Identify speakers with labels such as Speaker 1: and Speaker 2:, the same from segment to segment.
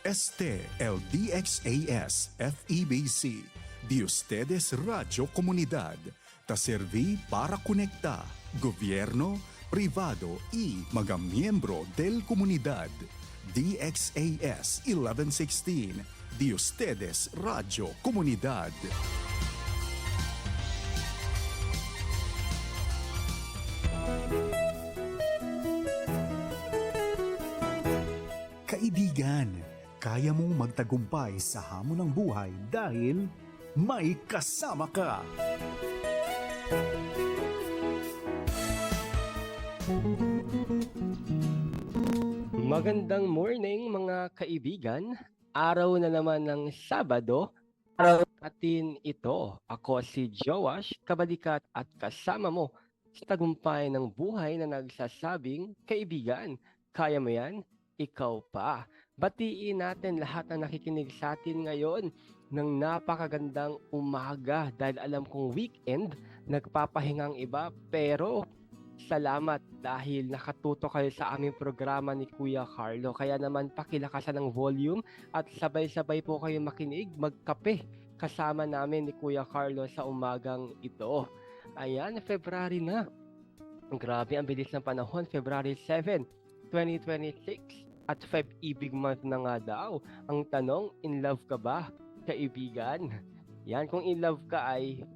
Speaker 1: Este el DXAS FEBC, de ustedes Radio Comunidad, ta serví para conectar gobierno, privado y mga miyembro del comunidad. DXAS 1116, de ustedes Radio Comunidad. Kaibigan, kaya mong magtagumpay sa hamon ng buhay dahil may kasama ka.
Speaker 2: Magandang morning mga kaibigan. Araw na naman ng Sabado. Araw natin ito. Ako si Joash Kabalikat at kasama mo sa tagumpay ng buhay na nagsasabing, kaibigan, kaya mo yan? Ikaw pa. Batiin natin lahat ng nakikinig sa atin ngayon ng napakagandang umaga dahil alam kong weekend, nagpapahingang iba, pero salamat dahil nakatuto kayo sa aming programa ni Kuya Carlo. Kaya naman pakilakasan ng volume at sabay-sabay po kayo makinig, magkape kasama namin ni Kuya Carlo sa umagang ito. Ayan, February na. Grabe, ang bilis ng panahon. February 7, 2026 at Feb-ibig month na nga daw. Ang tanong, in love ka ba, kaibigan? Yan, kung in love ka ay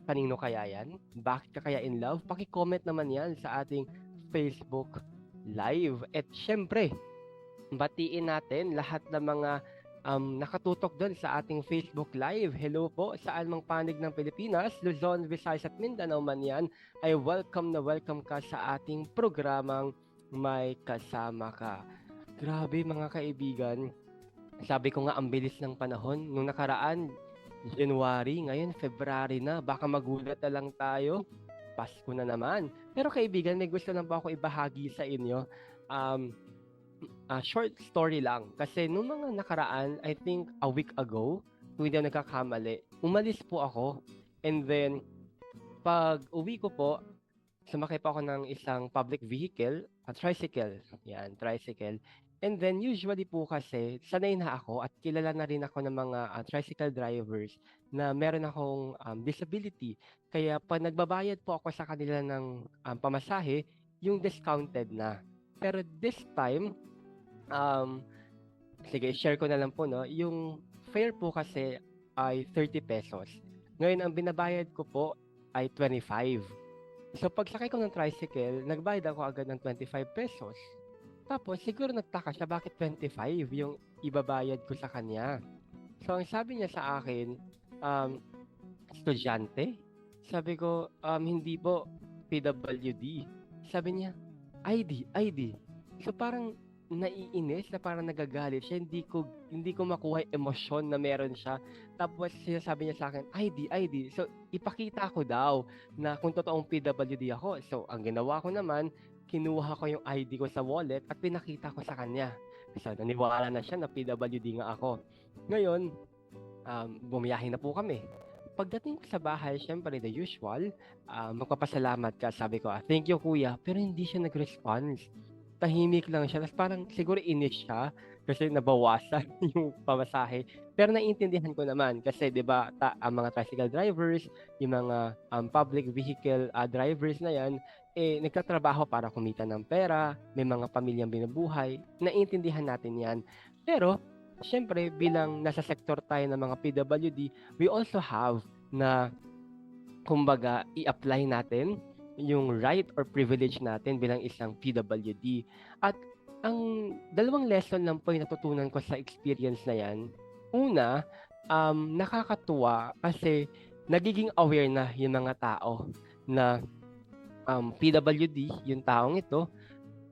Speaker 2: kanino kaya yan? Bakit ka kaya in love? Paki-comment naman yan sa ating Facebook Live. At syempre, batiin natin lahat ng mga nakatutok doon sa ating Facebook Live. Hello po, saan mang panig ng Pilipinas, Luzon, Visayas at Mindanao man yan, ay welcome na welcome ka sa ating programang May Kasama Ka. Grabe mga kaibigan, sabi ko nga ang bilis ng panahon. Nung nakaraan, January, ngayon February na, baka magulat na lang tayo. Pasko na naman. Pero kaibigan, may gusto lang po ako ibahagi sa inyo. Short story lang. Kasi nung mga nakaraan, I think a week ago, kung hindi ako nagkakamali, umalis po ako. And then, pag uwi ko po, sumakay pa ako ng isang public vehicle, a tricycle. Yan, tricycle. And then, usually po kasi, sanay na ako at kilala na rin ako ng mga tricycle drivers na meron akong disability. Kaya pag nagbabayad po ako sa kanila ng pamasahe, yung discounted na. Pero this time, sige, share ko na lang po, no? Yung fare po kasi ay 30 pesos. Ngayon, ang binabayad ko po ay 25. So, pagsakay ko ng tricycle, nagbayad ako agad ng 25 pesos. Tapos, siguro nagtaka siya bakit 25 yung ibabayad ko sa kanya. So, ang sabi niya sa akin, estudyante? Sabi ko, hindi po, PWD. Sabi niya, ID. So, parang naiinis na parang nagagalit siya. Hindi ko makuha yung emosyon na meron siya. Tapos sinasabi niya sa akin, ID. So, ipakita ko daw na kung totoong PWD ako. So, ang ginawa ko naman, kinuha ko yung ID ko sa wallet at pinakita ko sa kanya. So, naniwala na siya na PWD nga ako. Ngayon, bumiyahe na po kami. Pagdating ko sa bahay, syempre the usual, magpapasalamat ka. Sabi ko, thank you kuya. Pero hindi siya nag-response. Tahimik lang siya. Tapos parang siguro inis siya kasi nabawasan yung pamasahe. Pero naiintindihan ko naman kasi 'di ba ang mga tricycle drivers, yung mga public vehicle drivers na yan, nagtatrabaho para kumita ng pera, may mga pamilyang binubuhay. Naiintindihan natin yan. Pero syempre bilang nasa sektor tayo ng mga PWD, we also have na kumbaga i-apply natin yung right or privilege natin bilang isang PWD. At ang dalawang lesson lang po yung natutunan ko sa experience na yan. Una, nakakatuwa kasi nagiging aware na yung mga tao na PWD, yung taong ito,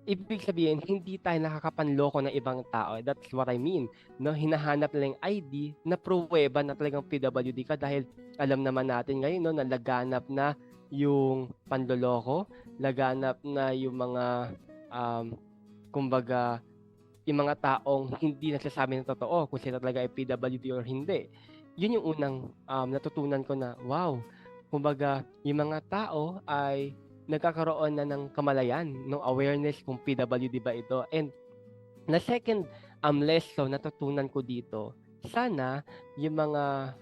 Speaker 2: ibig sabihin, hindi tayo nakakapanloko ng ibang tao. That's what I mean. No? Hinahanap nila yung ID na pruweba na talagang PWD ka dahil alam naman natin ngayon no, na laganap na yung panloloko, laganap na yung mga kumbaga yung mga taong hindi nagsasabi ng totoo kung sila talaga ay PWD or hindi. Yun yung unang natutunan ko na wow, kumbaga yung mga tao ay nagkakaroon na ng kamalayan, ng awareness kung PWD ba ito. And na second lesson natutunan ko dito, sana yung mga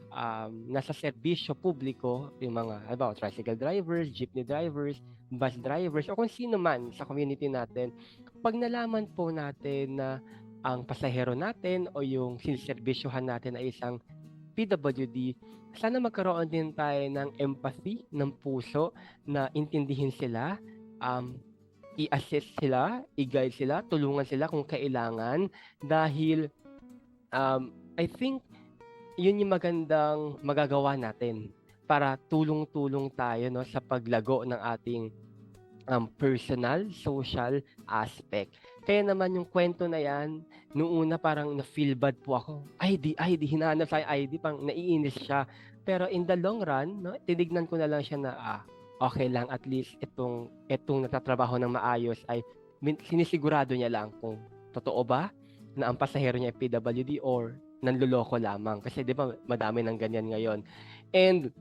Speaker 2: nasa serbisyo publiko, yung mga tricycle drivers, jeepney drivers, bus drivers, o kung sino man sa community natin, pag nalaman po natin na ang pasahero natin o yung siniserbisyohan natin ay isang PWD, sana magkaroon din tayo ng empathy, ng puso na intindihin sila, i-assist sila, i-guide sila, tulungan sila kung kailangan dahil I think yun yung magandang magagawa natin para tulong-tulong tayo no sa paglago ng ating personal, social aspect. Kaya naman yung kwento na yan, noong una parang na-feel bad po ako. ID, hinahanap sa ID, pang naiinis siya. Pero in the long run, no, tinignan ko na lang siya na, okay lang, at least itong natatrabaho ng maayos ay sinisigurado niya lang kung totoo ba na ang pasahero niya ay PWD or nanloloko lamang. Kasi di ba madami ng ganyan ngayon. And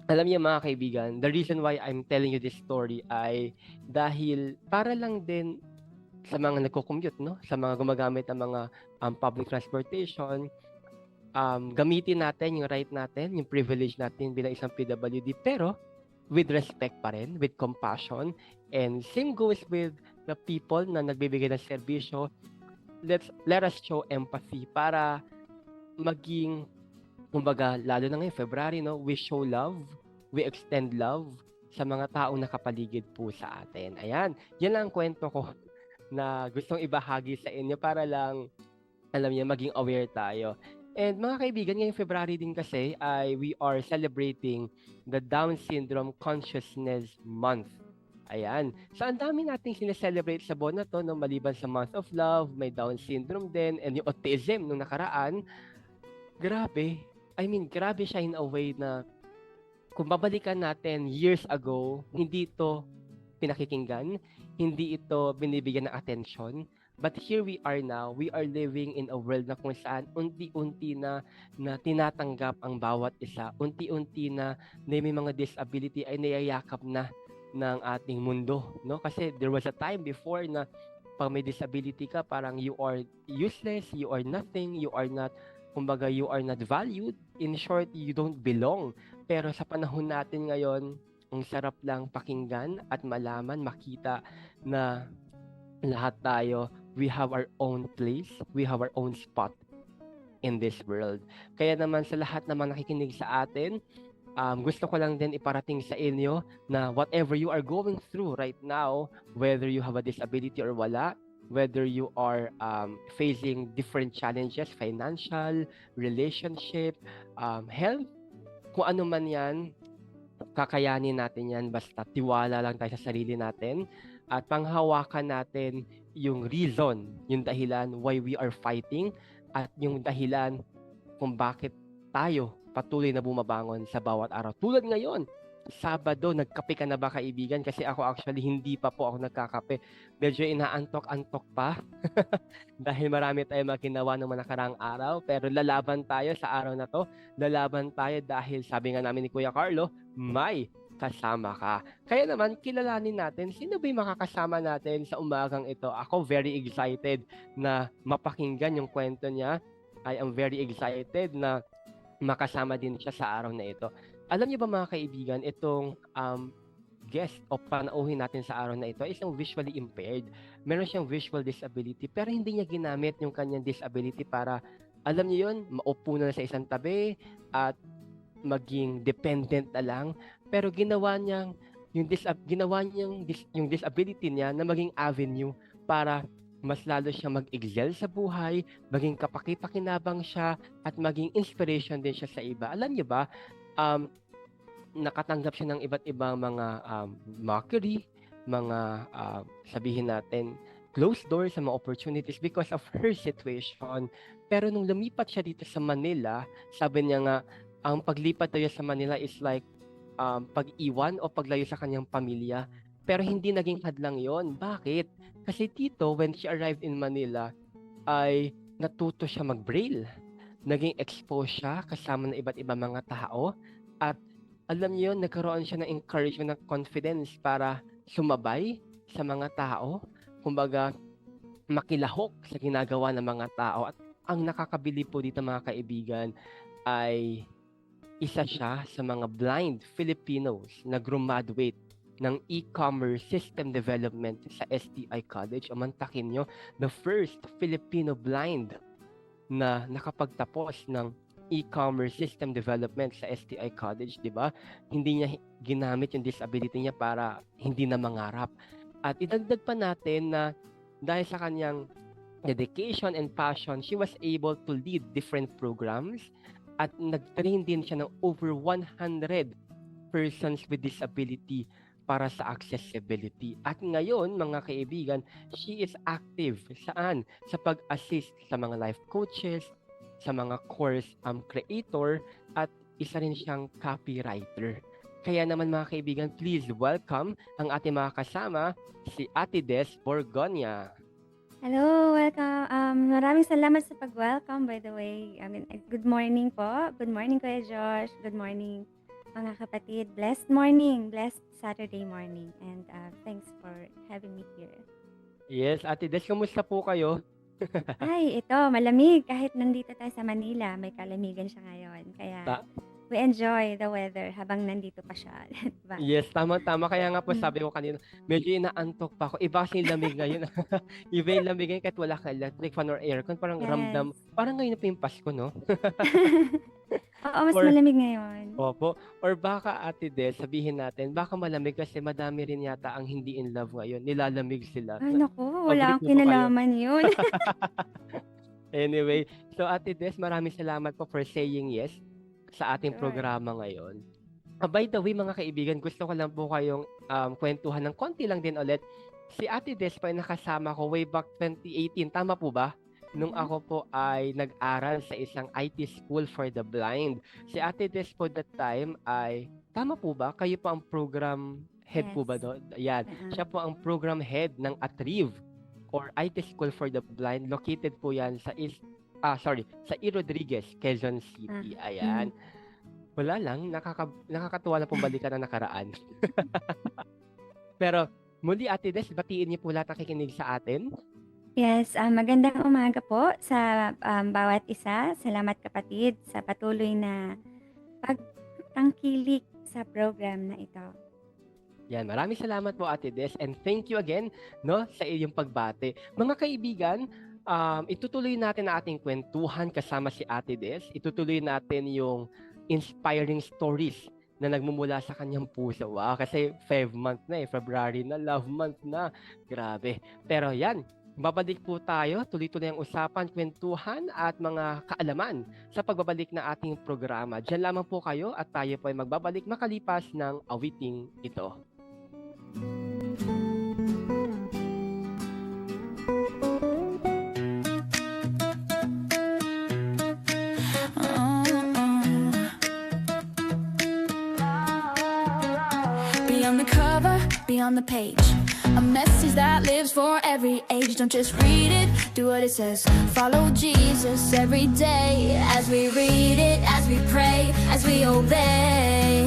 Speaker 2: alam niyo mga kaibigan, the reason why I'm telling you this story ay dahil para lang din sa mga nagko-commute, no? Sa mga gumagamit ng mga public transportation, gamitin natin yung right natin, yung privilege natin bilang isang PWD, pero with respect pa rin, with compassion, and same goes with the people na nagbibigay ng serbisyo. Let us show empathy para maging, kumbaga, lalo na ngayon, February, no? We show love, we extend love sa mga taong nakapaligid po sa atin. Ayan, yan lang ang kwento ko na gustong ibahagi sa inyo para lang, alam niyo, maging aware tayo. And mga kaibigan, ngayong February din kasi ay we are celebrating the Down Syndrome Consciousness Month. Ayan. So, ang dami nating sineselebrate sa buwan na to, no? Maliban sa Month of Love, may Down Syndrome din, and yung autism nung nakaraan. Grabe. Grabe siya in a way na kung babalikan natin years ago, hindi ito pinakikinggan, hindi ito binibigyan ng atensyon. But here we are now, we are living in a world na kung saan unti-unti na tinatanggap ang bawat isa, unti-unti na may mga disability ay niyayakap na ng ating mundo, no? Kasi there was a time before na pag may disability ka, parang you are useless, you are nothing, you are not, kumbaga, you are not valued. In short, you don't belong. Pero sa panahon natin ngayon, ang sarap lang pakinggan at malaman, makita na lahat tayo, we have our own place, we have our own spot in this world. Kaya naman sa lahat naman nakikinig sa atin, gusto ko lang din iparating sa inyo na whatever you are going through right now, whether you have a disability or wala, whether you are facing different challenges, financial, relationship, health, kung ano man yan, kakayanin natin yan, basta tiwala lang tayo sa sarili natin at panghawakan natin yung reason, yung dahilan why we are fighting at yung dahilan kung bakit tayo patuloy na bumabangon sa bawat araw. Tulad ngayon, Sabado, nagkape ka na ba kaibigan? Kasi ako actually hindi pa po ako nagkakape. Medyo inaantok-antok pa dahil marami tayong maginawa ng mga nakaraang araw. Pero lalaban tayo sa araw na to. Lalaban tayo dahil sabi nga namin ni Kuya Carlo, may kasama ka. Kaya naman, kilalanin natin sino ba yung makakasama natin sa umagang ito. Ako very excited na mapakinggan yung kwento niya. I am very excited na makasama din siya sa araw na ito. Alam niyo ba mga kaibigan, itong guest o panauhin natin sa araw na ito ay isang visually impaired. Meron siyang visual disability pero hindi niya ginamit yung kanyang disability para, alam niyo yun, maupo na sa isang tabi at maging dependent na lang. Pero ginawa niyang yung disability niya na maging avenue para mas lalo siya mag-excel sa buhay, maging kapaki-pakinabang siya at maging inspiration din siya sa iba. Alam niyo ba, nakatanggap siya ng iba't ibang mga mockery, mga sabihin natin, closed doors sa mga opportunities because of her situation. Pero nung lumipat siya dito sa Manila, sabi niya nga, ang paglipat niya sa Manila is like pag-iwan o paglayo sa kanyang pamilya. Pero hindi naging hadlang yon. Bakit? Kasi dito, when she arrived in Manila, ay natuto siya mag-braille. Naging exposed siya kasama ng iba't ibang mga tao at alam niyo, nagkaroon siya ng encouragement, ng confidence para sumabay sa mga tao. Kumbaga, makilahok sa ginagawa ng mga tao. At ang nakakabilib po dito mga kaibigan ay isa siya sa mga blind Filipinos na graduate ng e-commerce system development sa STI College. O mantakin nyo, the first Filipino blind na nakapagtapos ng e-commerce system development sa STI College, di ba? Hindi niya ginamit yung disability niya para hindi na mangarap. At idagdag pa natin na dahil sa kanyang dedication and passion, she was able to lead different programs at nag-train din siya ng over 100 persons with disability para sa accessibility. At ngayon, mga kaibigan, she is active saan? Sa pag-assist sa mga life coaches, sa mga course creator, at isa rin siyang copywriter. Kaya naman mga kaibigan, please welcome ang ating mga kasama, si Ate Des Borgonia.
Speaker 3: Hello, welcome. Maraming salamat sa pag-welcome, by the way. Good morning po. Good morning, Kuya Josh. Good morning, mga kapatid. Blessed morning. Blessed Saturday morning. And thanks for having me here.
Speaker 2: Yes, Ate Des, kumusta po kayo?
Speaker 3: Ay, ito, malamig. Kahit nandito tayo sa Manila, may kalamigan siya ngayon. Kaya we enjoy the weather habang nandito pa siya. Diba?
Speaker 2: Yes, tama-tama. Kaya nga po sabi ko kanina, medyo inaantok pa ako. Iba kasi yung lamig ngayon. Iba yung lamig ngayon kahit wala ka electric fan or aircon. Parang ramdam. Parang ngayon na pa yung Pasko, no?
Speaker 3: Oo, mas malamig ngayon.
Speaker 2: Opo. Or baka, Ate Des, sabihin natin, baka malamig kasi madami rin yata ang hindi in love ngayon. Nilalamig sila.
Speaker 3: Ay, naku, wala akong kinalaman yun.
Speaker 2: Anyway, so Ate Des, maraming salamat po for saying yes sa ating programa ngayon. By the way, mga kaibigan, gusto ko lang po kayong kwentuhan ng konti lang din ulit. Si Ate Des pa nakasama ko way back 2018. Tama po ba? Nung ako po ay nag-aral sa isang IT school for the blind. Si Ate Des po that time ay, tama po ba? Kayo po ang program head po ba doon? Yan. Siya po ang program head ng Atrieve or IT School for the Blind. Located po yan sa sa E. Rodriguez, Quezon City. Ayan. Wala lang, nakakatuwa na pong balikan na nakaraan. Pero muli, Ate Des, batiin niyo po lahat nakikinig sa atin.
Speaker 3: Yes, magandang umaga po sa bawat isa. Salamat kapatid sa patuloy na pagtangkilik sa program na ito.
Speaker 2: Yan, maraming salamat po Ate Des, and thank you again sa iyong pagbate. Mga kaibigan, itutuloy natin ang ating kwentuhan kasama si Ate Des. Itutuloy natin yung inspiring stories na nagmumula sa kanyang puso. Wow, kasi 5 months na February na, love month na. Grabe. Pero yan, babalik po tayo, tuloy-tuloy ang usapan, kwentuhan at mga kaalaman sa pagbabalik na ating programa. Diyan lamang po kayo at tayo po ay magbabalik makalipas ng awiting ito.
Speaker 4: Beyond the cover, beyond the page, a message that lives for every age. Don't just read it, do what it says. Follow Jesus every day. As we read it, as we pray, as we obey,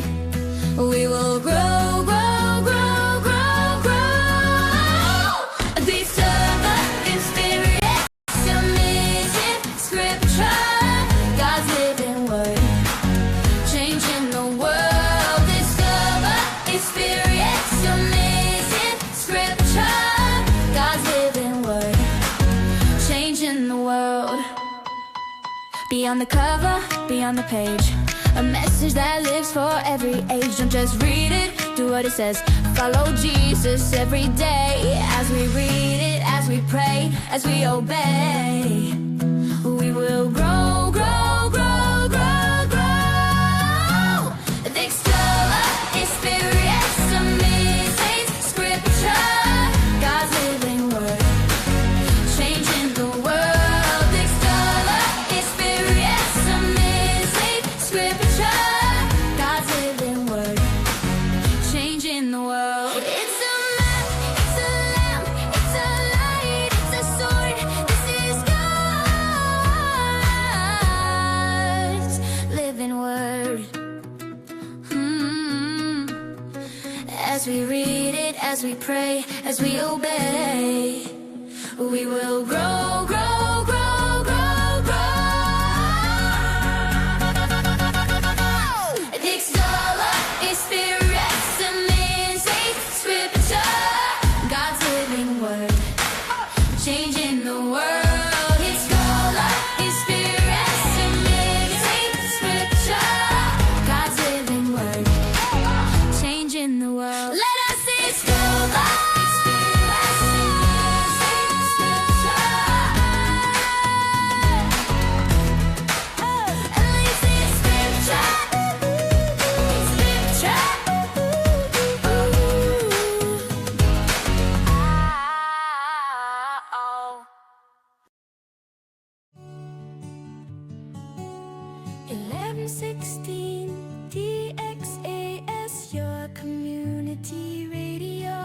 Speaker 4: we will grow, grow, grow, grow, grow. Discover, experience, amazing scripture, God's living word, changing the world. Discover, experience, amazing scripture, God's living word, changing the world. Beyond the cover, beyond the page, a message that lives for every age. Don't just read it, do what it says. Follow Jesus every day. As we read it, as we pray, as we obey, we will grow, grow, grow, grow, grow. Discover, experience, amazing scripture, God's living word, changing the world. Discover, experience, amazing scripture, God's living word, changing the world. It's a map, it's a lamp, it's a light, it's a sword. This is God's living word. As we read it, as we pray, as we obey, We will grow, grow, grow, grow, grow. Dix Dollar Experience, amazing scripture, God's living word, changing the world. It's Dollar Experience, amazing scripture, God's living word, changing the world. Let us explore the experience, amazing scripture. Amazing scripture, scripture. Ooh. 1116 DXAS, your community radio.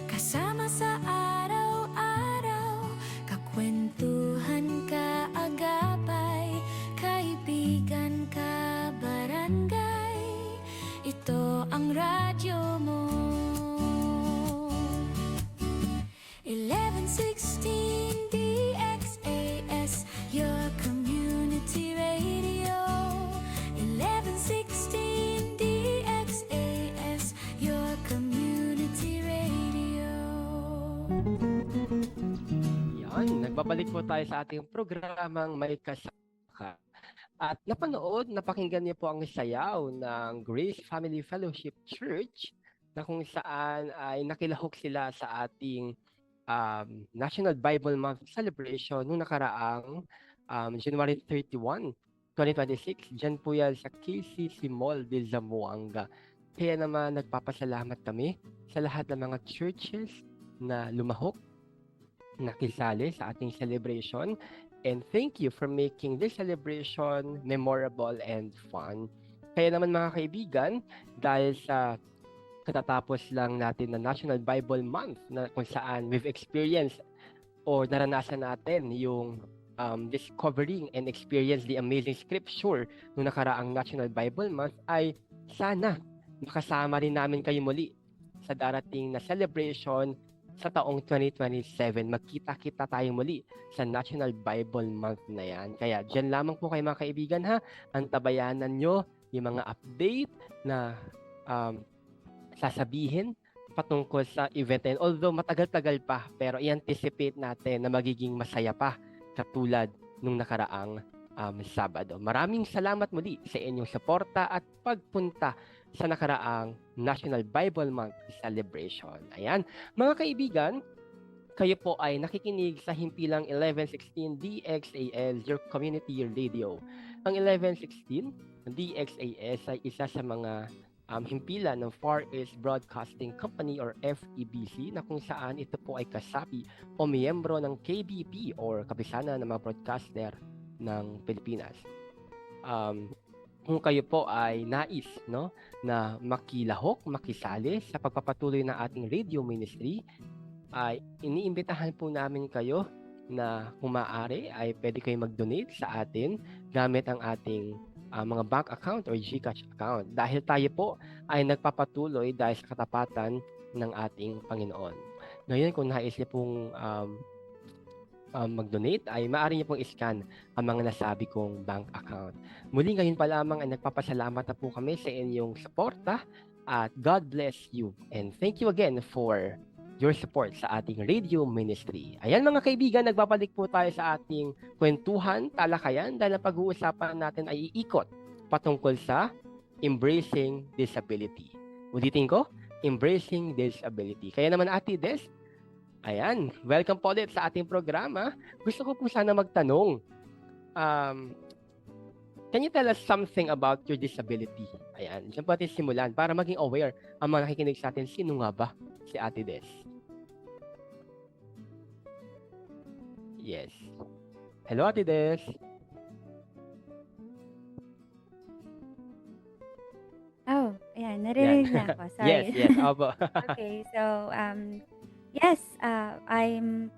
Speaker 4: Kasama sa araw-araw, kakwentuhan ka agapay, kaibigan ka barangay. Ito ang radyo mo. 1116 DXAS, your community radio. 1116 DXAS, your community radio.
Speaker 2: Yan, nagbabalik po tayo sa ating programang May Kasama Ka. At napakinggan niyo po ang sayaw ng Grace Family Fellowship Church na kung saan ay nakilahok sila sa ating National Bible Month celebration noong nakaraang January 31, 2026. Diyan po yan sa KCC Mall de Zamboanga. Kaya naman nagpapasalamat kami sa lahat ng mga churches na lumahok, nakisali sa ating celebration. And thank you for making this celebration memorable and fun. Kaya naman mga kaibigan, dahil sa katatapos lang natin na National Bible Month na kung saan we've experienced or naranasan natin yung discovering and experience the amazing scripture noong nakaraang National Bible Month, ay sana makasama rin namin kayo muli sa darating na celebration sa taong 2027. Magkita-kita tayo muli sa National Bible Month na yan. Kaya dyan lamang po kayo mga kaibigan ha, antabayanan nyo yung mga update na sasabihin patungkol sa event na yun. Although matagal-tagal pa, pero i-anticipate natin na magiging masaya pa katulad nung nakaraang Sabado. Maraming salamat muli sa inyong suporta at pagpunta sa nakaraang National Bible Month celebration. Ayan, mga kaibigan, kayo po ay nakikinig sa himpilang 1116 DXAS, your community radio. Ang 1116 DXAS ay isa sa mga himpilan ng Far East Broadcasting Company or FEBC na kung saan ito po ay kasapi o miyembro ng KBP or Kapisanan ng mga Broadcaster ng Pilipinas. Kung kayo po ay nais na makilahok, makisali sa pagpapatuloy ng ating radio ministry, ay iniimbitahan po namin kayo na kung maaari ay pwede kayo mag-donate sa atin gamit ang ating mga bank account or GCash account. Dahil tayo po ay nagpapatuloy dahil sa katapatan ng ating Panginoon. Ngayon, kung nais niyo pong mag-donate, ay maaari niyo pong i-scan ang mga nasabi kong bank account. Muli ngayon pa lamang ay nagpapasalamat na po kami sa inyong suporta at God bless you. And thank you again for your support sa ating radio ministry. Ayan mga kaibigan, nagbabalik po tayo sa ating kwentuhan, talakayan, dahil ang pag-uusapan natin ay iikot patungkol sa embracing disability. Ulitin ko, embracing disability. Kaya naman Ate Des, ayan, welcome po ulit sa ating programa. Gusto ko po sana magtanong, can you tell us something about your disability? Ayan, dyan po natin simulan para maging aware ang mga nakikinig sa atin. Sino nga ba si Ate Des? Yes. Hello, Ate Des.
Speaker 3: Oh, ayan, narinig na ako. Sorry.
Speaker 2: Yes, yes. Opo.
Speaker 3: Okay, so, yes, I'm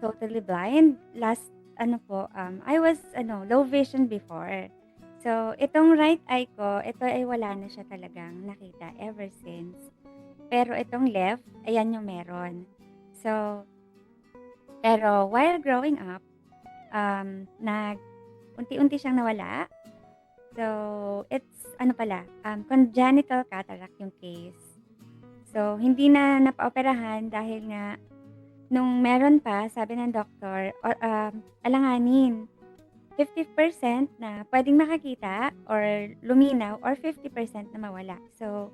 Speaker 3: totally blind. I was, low vision before. So, itong right eye ko, ito ay wala na siya talagang nakita ever since. Pero itong left, ayan yung meron. So, Pero while growing up, unti-unti siyang nawala. So, it's ano pala, congenital cataract yung case. So, hindi na napaoperahan dahil nga nung meron pa, sabi ng doktor, alanganin, 50% na pwedeng makakita or luminaw or 50% na mawala. So,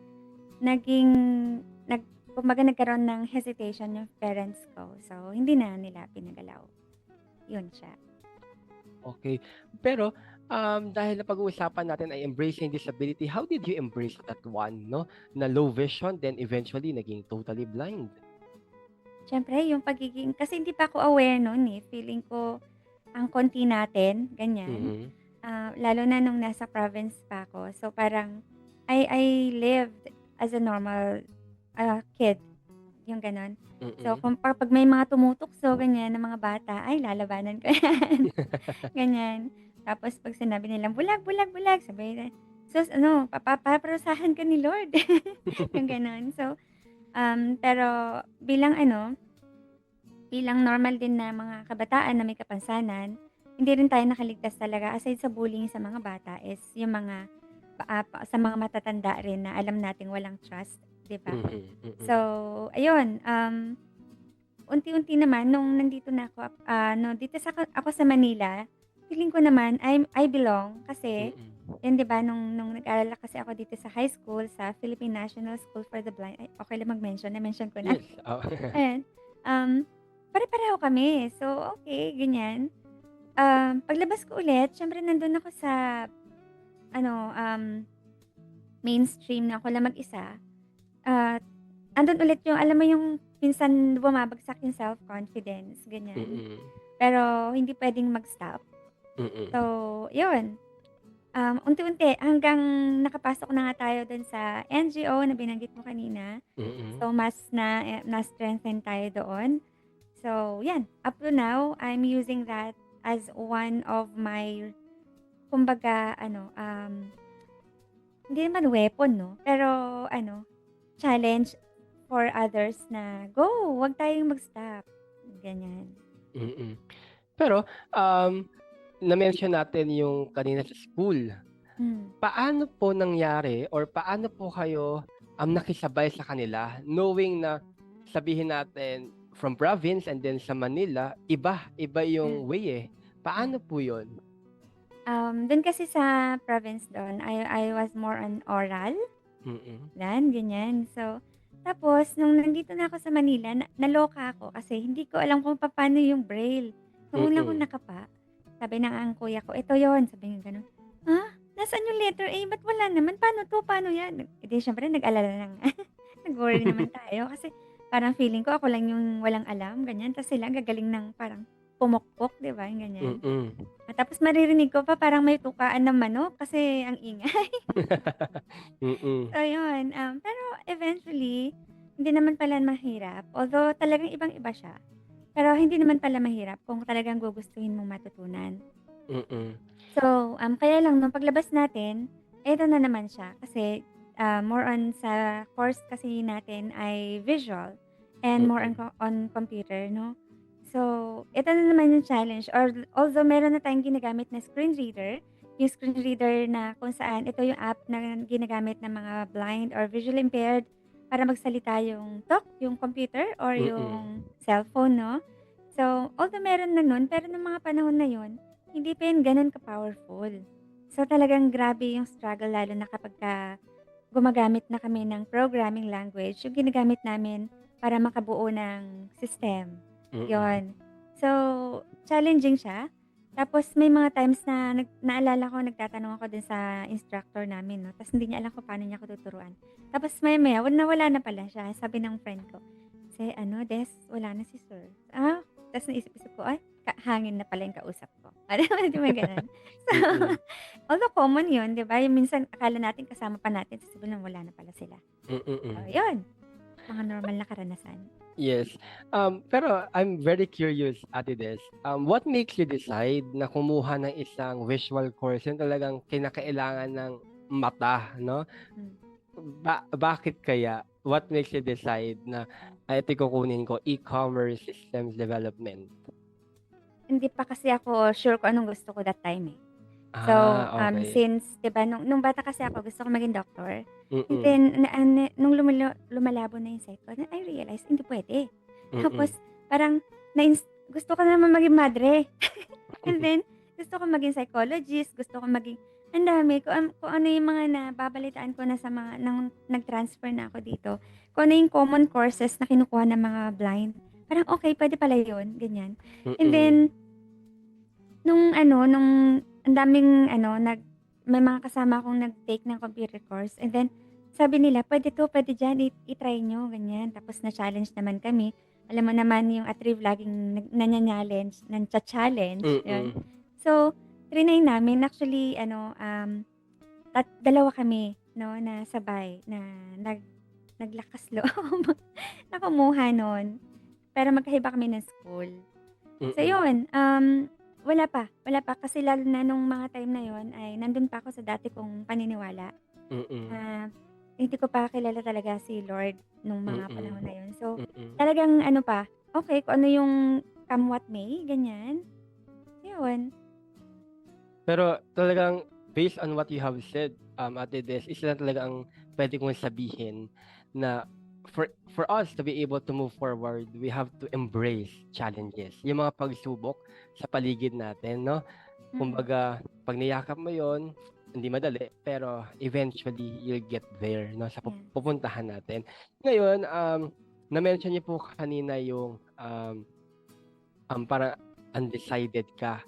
Speaker 3: kumbaga nagkaroon ng hesitation yung parents ko. So, hindi na nila pinagalaw. Yun siya.
Speaker 2: Okay. Pero, dahil napag-uusapan natin ay embracing disability, how did you embrace that one, no? Na low vision, then eventually naging totally blind.
Speaker 3: Siyempre, yung pagiging, kasi hindi pa ako aware noon eh. Feeling ko, ang konti natin, ganyan.
Speaker 2: Mhm.
Speaker 3: Lalo na nung nasa province pa ako. So, parang, I lived as a normal kid. Yung ganon. So,
Speaker 2: Mm-mm.
Speaker 3: kung pag may mga tumutukso, ganyan, ng mga bata, ay, lalabanan ko yan. Ganyan. Tapos, pag sinabi nilang, bulag, bulag, bulag, sabi nila, sus, papaparusahan ka ni Lord. Yung ganon. So, pero bilang normal din na mga kabataan na may kapansanan, hindi rin tayo nakaligtas talaga. Aside sa bullying sa mga bata is yung mga sa mga matatanda rin na alam nating walang trust, 'di ba?
Speaker 2: Mhm, mhm.
Speaker 3: So, ayun, unti-unti naman nung nandito na ako, dito ako sa Manila, feeling ko naman I belong kasi
Speaker 2: Mm-mm.
Speaker 3: yun 'di ba nung nag-aaral kasi ako dito sa high school sa Philippine National School for the Blind. Ay, okay lang mag-mention, na-mention ko na.
Speaker 2: Yes. Oh.
Speaker 3: Ayan. Pare-pareho kami. So, okay, ganyan. Paglabas ko ulit, syempre nandun ako sa mainstream na ako lang mag-isa. Andun ulit yung, alam mo yung minsan bumabagsak yung self-confidence, ganyan.
Speaker 2: Mm-mm.
Speaker 3: Pero hindi pwedeng mag-stop.
Speaker 2: Mm-mm.
Speaker 3: So, yun. Unti-unti hanggang nakapasok na nga tayo dun sa NGO na binanggit mo kanina.
Speaker 2: Mm-mm.
Speaker 3: So, mas na-strengthen tayo doon. So, yan. Up to now, I'm using that as one of my, kumbaga, hindi naman weapon, no? Pero, challenge for others na, go, wag tayong mag-stop. Ganyan.
Speaker 2: Mm-mm. Pero, na-mention natin yung kanina sa school. Paano po nangyari or paano po kayo nakisabay sa kanila knowing na sabihin natin from province and then sa Manila, iba yung way eh. Paano po yun?
Speaker 3: Dun kasi sa province doon, I was more on oral.
Speaker 2: Mm-mm.
Speaker 3: Ganyan. So, tapos, nung nandito na ako sa Manila, naloka ako kasi hindi ko alam kung paano yung braille. Noong una kong nakapa, sabi ng ang kuya ko, ito yon, sabi niya gano'n. Nasaan yung letter A? Ba't wala naman? Paano to? Paano yan? E di, syempre, nag-alala lang. Nag-worry naman tayo kasi parang feeling ko ako lang yung walang alam, ganyan. Tapos sila gagaling ng parang pumukpok, di ba? Yung ganyan.
Speaker 2: Mm-mm.
Speaker 3: Tapos maririnig ko pa parang may tukaan ng manok kasi ang ingay.
Speaker 2: Mm-mm.
Speaker 3: So, yun. Pero eventually, hindi naman pala mahirap. Although talagang ibang-iba siya. Pero hindi naman pala mahirap kung talagang gugustuhin mong matutunan.
Speaker 2: Mm-mm.
Speaker 3: So, kaya lang nung paglabas natin, eto na naman siya. Kasi more on sa course kasi natin ay visual and more on computer, no? So, ito na naman yung challenge. Although meron na tayong ginagamit na screen reader, yung screen reader na kung saan ito yung app na ginagamit ng mga blind or visually impaired para magsalita yung yung computer or yung cellphone, no? So, although meron na nun, pero nung mga panahon na yun, hindi pa yun ganun ka-powerful. So, talagang grabe yung struggle lalo na kapag gumagamit na kami ng programming language, yung ginagamit namin para makabuo ng system. Yon. So, challenging siya. Tapos may mga times na naalala ko, nagtatanong ako dun sa instructor namin, no? Tapos hindi niya alam kung paano niya ako tuturuan. Tapos maya-maya, nawala na pala siya. Sabi ng friend ko, Des, wala na si sir. Tapos naisip-isip ko, ay, hangin na pala yung kausap ko. Di ba ganun? So, although common yun, di ba? Yung minsan, akala natin kasama pa natin, sasabihin lang wala na pala sila. So, yun. Mga normal na karanasan.
Speaker 2: Yes. Pero I'm very curious, Ate Des. What makes you decide na kumuha ng isang visual course yung talagang kinakailangan ng mata, no? Bakit kaya? What makes you decide na ito kukunin ko, e-commerce systems development?
Speaker 3: hindi pa kasi ako sure kung anong gusto ko that time, eh. So,
Speaker 2: Okay.
Speaker 3: since 'di ba nung bata kasi ako gusto ko maging doktor, and
Speaker 2: Mm.
Speaker 3: then nung lumalabo na yung sight ko, na I realized hindi puwede.
Speaker 2: Mm.
Speaker 3: Tapos parang gusto ko naman maging madre. And then gusto ko maging psychologist, gusto ko maging ang dami kung ano yung mga nababalitaan ko na sa mga nag-transfer na ako dito, kung ano yung common courses na kinukuha ng mga blind. Parang okay, puwede pala yun, ganyan. And then
Speaker 2: Mm.
Speaker 3: nung ang daming may mga kasama akong nag-take ng computer course, and then sabi nila, "Puwede 'to, puwede diyan, i-try niyo," ganyan. Tapos na-challenge naman kami. Alam mo naman yung at Rev laging nancha-challenge, yun.
Speaker 2: Mm.
Speaker 3: So, triny namin. Actually dalawa kami 'no, na sabay na naglakas loob na kumuha nun. Pero magkaiba kami ng school. So
Speaker 2: Mm.
Speaker 3: yun, wala pa kasi lalo na nung mga time na yun ay nandun pa ako sa dati kong paniniwala.
Speaker 2: Mm.
Speaker 3: Ah, hindi ko pa kilala talaga si Lord nung mga panahon
Speaker 2: Mm.
Speaker 3: na yun. So,
Speaker 2: Mm.
Speaker 3: talagang ano pa, okay kung ano yung come what may, ganyan. Yun.
Speaker 2: Pero talagang based on what you have said, Ate Des, isa lang talaga ang pwede kong sabihin na for us to be able to move forward, we have to embrace challenges. Yung mga pagsubok sa paligid natin, no?
Speaker 3: Mm.
Speaker 2: Kumbaga, pag niyakap mo yon, hindi madali, pero eventually you'll get there, no? Sa
Speaker 3: Yes.
Speaker 2: pupuntahan natin. Ngayon, na-mention niyo po kanina yung para undecided ka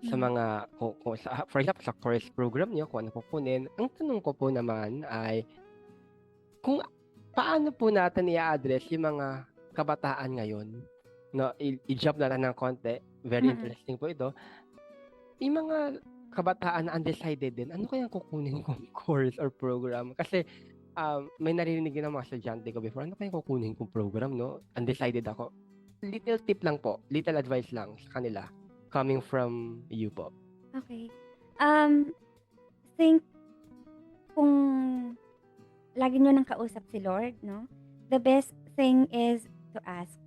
Speaker 2: sa
Speaker 3: Mm.
Speaker 2: mga kung sa for example, sa course program niyo kung ano kukunin. Ang tanong ko po naman ay kung paano po natin i-a-address yung mga kabataan ngayon, 'no? I-jump na lang ng konti, very
Speaker 3: Mm.
Speaker 2: interesting po ito. Yung mga kabataan na undecided din, ano kayang kukunin kong course or program? Kasi, may naririnig din ng mga estudyante ko before, ano kayang kukunin kong program, 'no? Undecided ako. Little tip lang po, little advice lang sa kanila, coming from you po.
Speaker 3: Okay. Think kung lagi niyo ng kausap si Lord 'no, the best thing is to ask.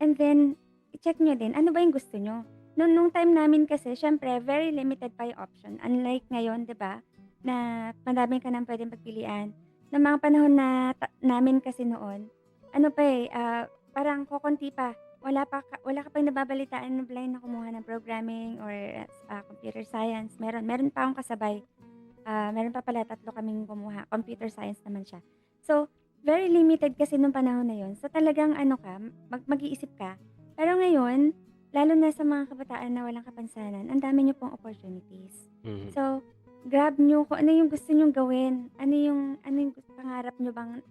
Speaker 3: And then i-check niyo din ano ba yung gusto niyo. Nung time namin kasi siyempre very limited pa yung option. Unlike ngayon 'di ba, na madami ka ng puwedeng pagpilian. Nung mga panahon na namin kasi noon, ano pa, parang kokonti pa. Wala ka pang nababalitaan na blind na kumuha ng programming or computer science. Meron pa akong kasabay. Meron pa pala 3 kaming kumuha, computer science naman siya. So, very limited kasi nung panahon na yun. So, talagang ano ka, mag-iisip ka. Pero ngayon, lalo na sa mga kabataan na walang kapansanan, ang dami niyo pong opportunities.
Speaker 2: Mhm.
Speaker 3: So, grab niyo kung ano yung gusto niyong gawin. Ano yung pangarap niyo bang,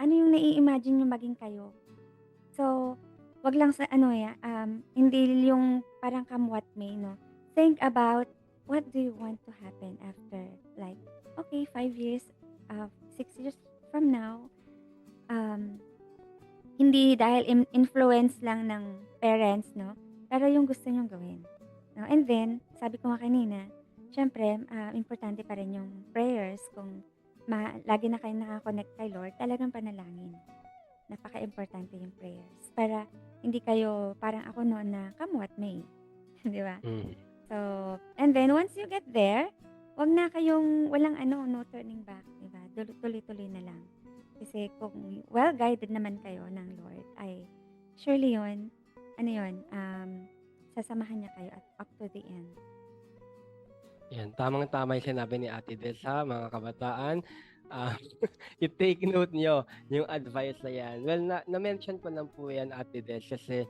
Speaker 3: ano yung nai-imagine niyo maging kayo. So, wag lang sa hindi yung parang come what may, no? Think about what do you want to happen after, like, okay, 5 years, 6 years from now, hindi dahil influence lang ng parents, no? Pero yung gusto niyong gawin. No? And then, sabi ko nga kanina, syempre, importante pa rin yung prayers. Kung lagi na kayo nakakonect kay Lord, talagang panalangin. Napaka-importante yung prayers. Para hindi kayo parang ako noon na come what may. Di ba?
Speaker 2: Mhm.
Speaker 3: So, and then once you get there, wag na kayong walang no turning back, 'di ba? Tuloy-tuloy na lang. Kasi kung well guided naman kayo ng Lord, ay surely 'yun, sasamahan niya kayo at up to the end.
Speaker 2: Yan, tamang-tama yung sinabi ni Ate Des ha, mga kabataan. Ah, i-take note niyo yung advice na yan. Well, na-mention ko lang po yan, Ate Des, kasi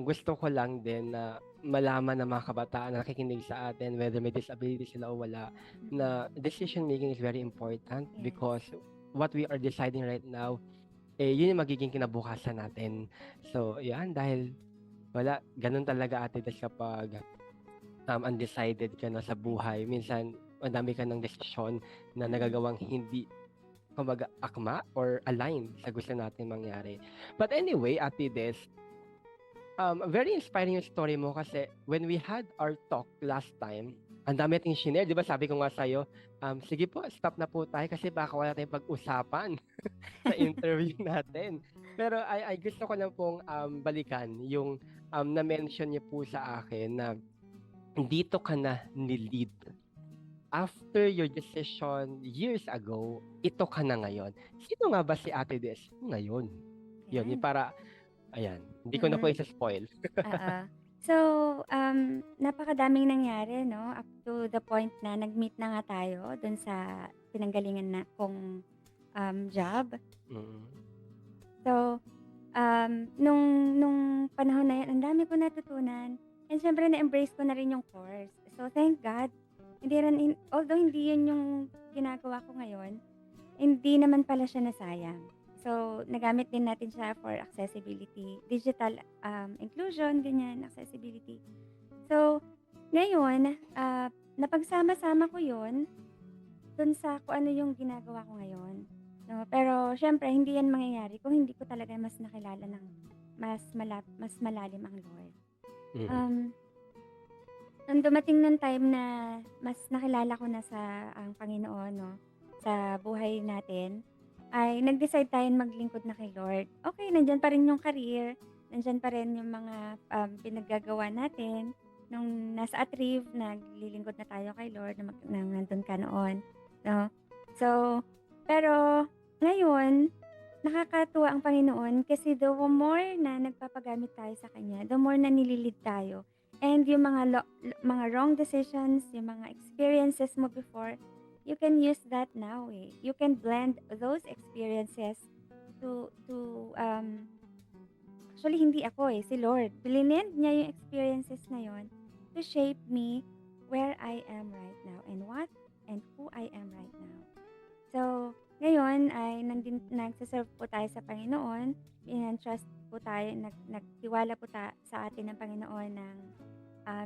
Speaker 2: gusto ko lang din na malaman ng mga kabataan na nakikinig sa atin, whether may disability sila o wala, na decision making is very important
Speaker 3: Yes.
Speaker 2: because what we are deciding right now, yun yung magiging kinabukasan natin. So, yan, dahil ganun talaga, Ate Des, kapag undecided ka na sa buhay. Minsan, madami ka ng desisyon na nagagawang hindi kumbaga akma or align sa gusto natin mangyari. But anyway, Ate Des, very inspiring yung story mo kasi when we had our talk last time, Ang dami nating shinare, di ba? Sabi ko nga sa'yo, sige po, stop na po tayo kasi baka wala tayong pag-usapan sa interview natin. Pero ay gusto ko lang pong balikan yung na-mention niyo po sa akin na dito ka na ni-lead. After your decision years ago, ito ka na ngayon. Sino nga ba si Ate Des ngayon? Yun, yung para, ayan, hindi ko na po isa-spoil.
Speaker 3: Oo. So, napakadaming nangyari, no? Up to the point na nag-meet na nga tayo dun sa pinanggalingan na kong job.
Speaker 2: Mm.
Speaker 3: So, nung panahon na yan, ang dami ko natutunan. And syempre, na-embrace ko na rin yung course. So, thank God. Although hindi yun yung ginagawa ko ngayon, hindi naman pala siya nasayang. So, nagamit din natin siya for accessibility, digital inclusion, ganyan, accessibility. So, ngayon, napagsama-sama ko yun dun sa kung ano yung ginagawa ko ngayon. No? Pero, syempre, hindi yan mangyayari kung hindi ko talaga mas nakilala ng mas malalim ang Lord. Nung dumating nung time na mas nakilala ko na ang Panginoon, no, sa buhay natin, ay nag-decide tayo maglingkod na kay Lord. Okay, nandyan pa rin yung career, nandyan pa rin yung mga pinaggagawa natin. Nung nasa Atrieve, naglilingkod na tayo kay Lord na nandun ka noon. No? So, pero ngayon, nakakatuwa ang Panginoon kasi the more na nagpapagamit tayo sa Kanya, the more na nililid tayo. And yung mga wrong decisions, yung mga experiences mo before, you can use that now eh. You can blend those experiences to actually hindi ako eh, si Lord. Blend niya yung experiences na yon to shape me where I am right now and who I am right now. So, ngayon ay nagsaserve po tayo sa Panginoon. In-entrust po tayo, nagtiwala po sa atin ng Panginoon ng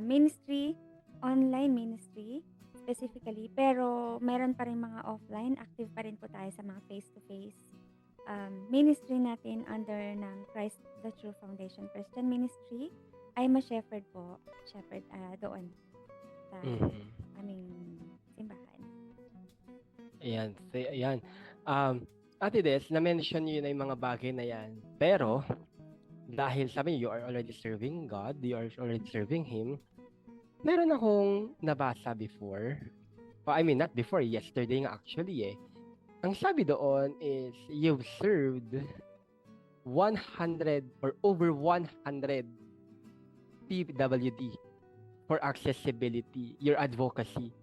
Speaker 3: ministry, online ministry, specifically, pero meron pa rin mga offline, active pa rin po tayo sa mga face-to-face ministry natin under ng Christ the True Foundation Christian Ministry. I'm a shepherd po, doon sa aming simbahan.
Speaker 2: Ayan. Ate Des, na-mention niyo na yung mga bagay na yan. Pero, dahil sabi niyo, you are already serving God, you are already serving Him, meron akong nabasa before. I mean, not before, yesterday nga actually eh. Ang sabi doon is, you've served 100 or over 100 PWD for accessibility, your advocacy.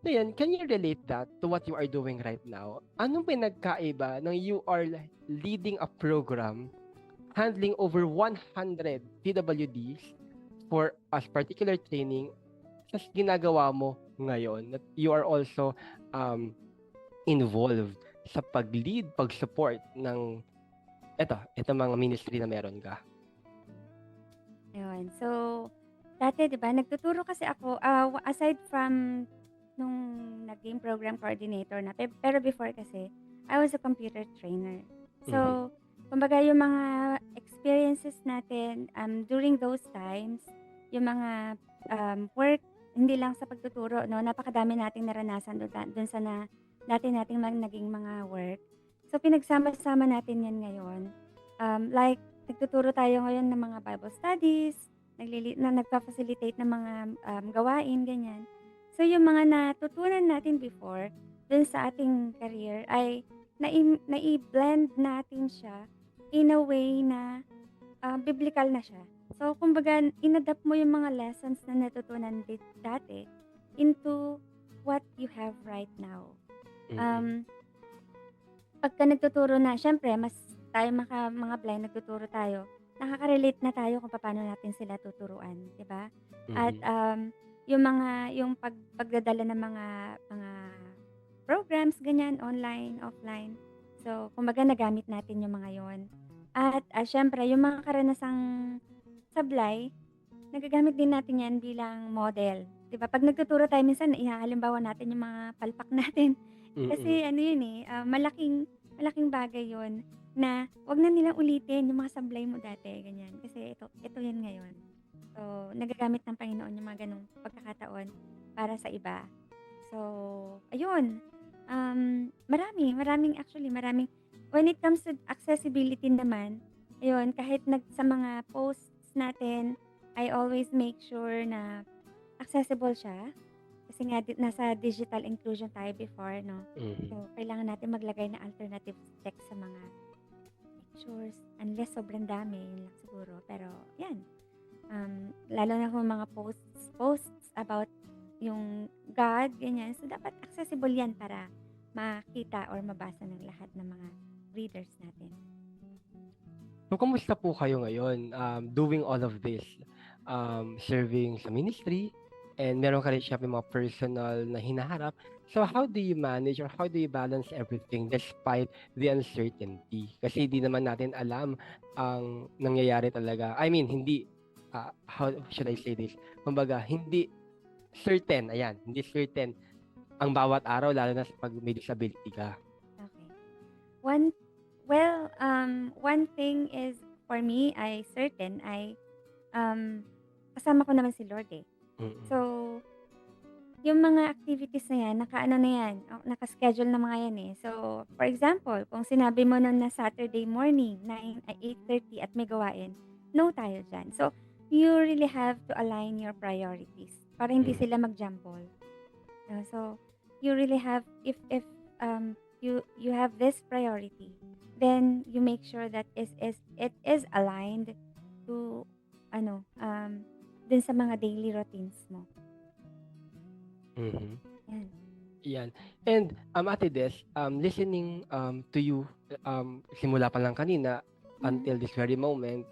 Speaker 2: So yan, can you relate that to what you are doing right now? Anong pinagkaiba nung you are leading a program handling over 100 PWDs for a particular training sa ginagawa mo ngayon, that you are also involved sa pag-lead, pag-support ng ito mga ministry na meron ka?
Speaker 3: Ayun. So, dati, di ba, nagtuturo kasi ako, aside from nung naging program coordinator na, pero before kasi, I was a computer trainer. So, kumbaga yung mga experiences natin during those times, yung mga work, hindi lang sa pagtuturo, no, napakadami nating naranasan doon sa dati nating naging mga work. So, pinagsama-sama natin yan ngayon. Like, nagtuturo tayo ngayon ng mga Bible studies, nagpa-facilitate ng mga gawain, ganyan. So, yung mga natutunan natin before, dun sa ating career, ay nai-blend natin siya in a way na biblical na siya. So, kumbaga, inadapt mo yung mga lessons na natutunan dati into what you have right now. Pagka nagtuturo na, syempre, mas tayo mga blind, nagtuturo tayo, nakaka-relate na tayo kung paano natin sila tuturuan, di ba? At yung pagdadala ng mga programs, ganyan, online, offline. So, kumbaga, nagamit natin yung mga yon. At syempre, yung mga karanasang sablay, nagagamit din natin yan bilang model. Di ba? Pag nagtuturo tayo, minsan, ihahalimbawa natin yung mga palpak natin. Kasi ano yun eh, malaking bagay yun na wag na nilang ulitin yung mga sablay mo dati, ganyan. Kasi ito yun ngayon. So, nagagamit ng Panginoon yung mga ganong pagkakataon para sa iba. So, ayun. Maraming actually, maraming. When it comes to accessibility naman, ayun, kahit sa mga posts natin, I always make sure na accessible siya. Kasi nga, nasa digital inclusion tayo before, no?
Speaker 2: Mhm.
Speaker 3: So, kailangan natin maglagay na alternative text sa mga pictures. Unless sobrang dami, yun lang siguro. Pero, yan. Lalo na kung mga posts about yung God, ganyan. So, dapat accessible yan para makita or mabasa ng lahat ng mga readers natin.
Speaker 2: So, kumusta po kayo ngayon doing all of this? Serving sa ministry, and meron ka rin siyempre mga personal na hinaharap. So, how do you manage or how do you balance everything despite the uncertainty? Kasi hindi naman natin alam ang nangyayari talaga. I mean, hindi, how should I say this? Kumbaga, hindi certain, ayan, hindi certain ang bawat araw, lalo na sa pag may disability ka.
Speaker 3: Okay. One thing is, for me, kasama ko naman si Lord eh.
Speaker 2: Mm-mm.
Speaker 3: So, yung mga activities na yan, naka-schedule na mga yan eh. So, for example, kung sinabi mo nun na Saturday morning, 8:30 at may gawain, no tayo dyan. So, you really have to align your priorities para hindi sila mag-jumble. So, you really have, if you have this priority, then you make sure that it is aligned to din sa mga daily routines mo.
Speaker 2: Mhm.
Speaker 3: Yan.
Speaker 2: Yan. And Ate Des, listening to you simula pa lang kanina until this very moment,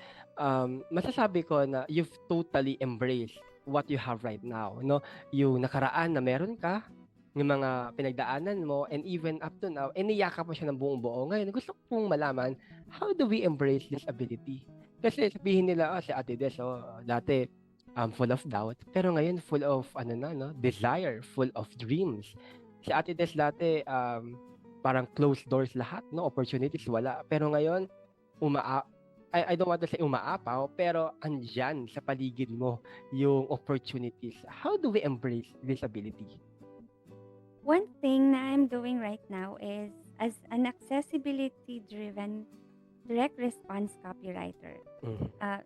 Speaker 2: masasabi ko na you've totally embraced what you have right now, no? Yung nakaraan na meron ka, yung mga pinagdaanan mo, and even up to now, iniyakap mo siya ng buong buo. Ngayon, gusto ko pong malaman, how do we embrace this ability? Kasi sabihin nila, si Ate Des, dati, full of doubt, pero ngayon full of desire, full of dreams. Si Ate Des dati parang closed doors lahat, no, opportunities wala, pero ngayon I don't want to say umaapaw, pero andyan sa paligid mo yung opportunities. How do we embrace this ability?
Speaker 3: One thing na I'm doing right now is, as an accessibility-driven direct response copywriter,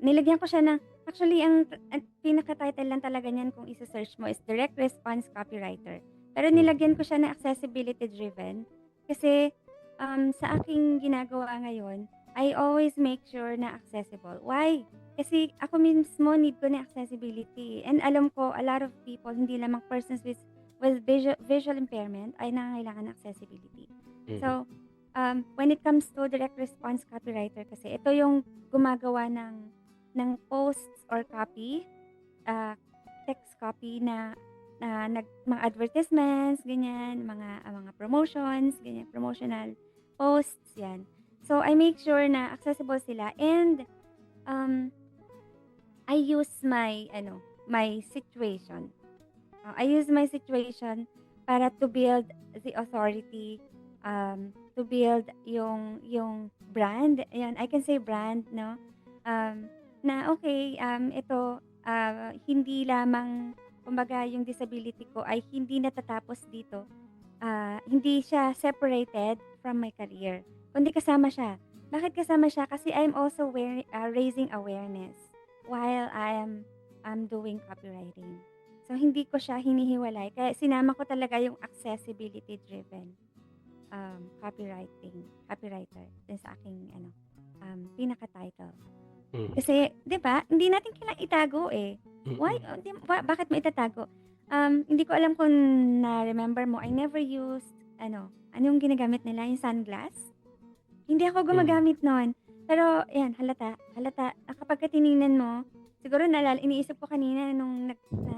Speaker 3: nilagyan ko siya ng, actually, ang pinaka-title lang talaga niyan kung isa-search mo is direct response copywriter. Pero nilagyan ko siya ng accessibility-driven kasi sa aking ginagawa ngayon, I always make sure na accessible. Why? Kasi ako mismo need ko na accessibility. And alam ko, a lot of people, hindi lamang persons with visual impairment, ay nangangailangan ng accessibility. So, when it comes to direct response copywriter kasi, ito yung gumagawa ng posts or copy, text copy na mga advertisements, ganyan, mga promotions, ganyan, promotional posts, yan. So, I make sure na accessible sila, and I use my situation. I use my situation para to build the authority, to build yung brand. Ayan, I can say brand, no? Na okay, ito, hindi lamang, kumbaga, yung disability ko ay hindi natatapos dito. Hindi siya separated from my career, kundi kasama siya. Bakit kasama siya? Kasi I'm also raising awareness while I'm doing copywriting. So, hindi ko siya hinihiwalay. Kaya sinama ko talaga yung accessibility-driven copywriter din sa aking pinaka-title. Kasi, di ba, hindi natin kailangang itago eh. Why? Bakit mo itatago? Hindi ko alam kung na-remember mo, I never used, anong ginagamit nila? Yung sunglass? Hindi ako gumagamit nun. Pero, yan, halata. Kapag tinignan mo, siguro iniisip ko kanina nung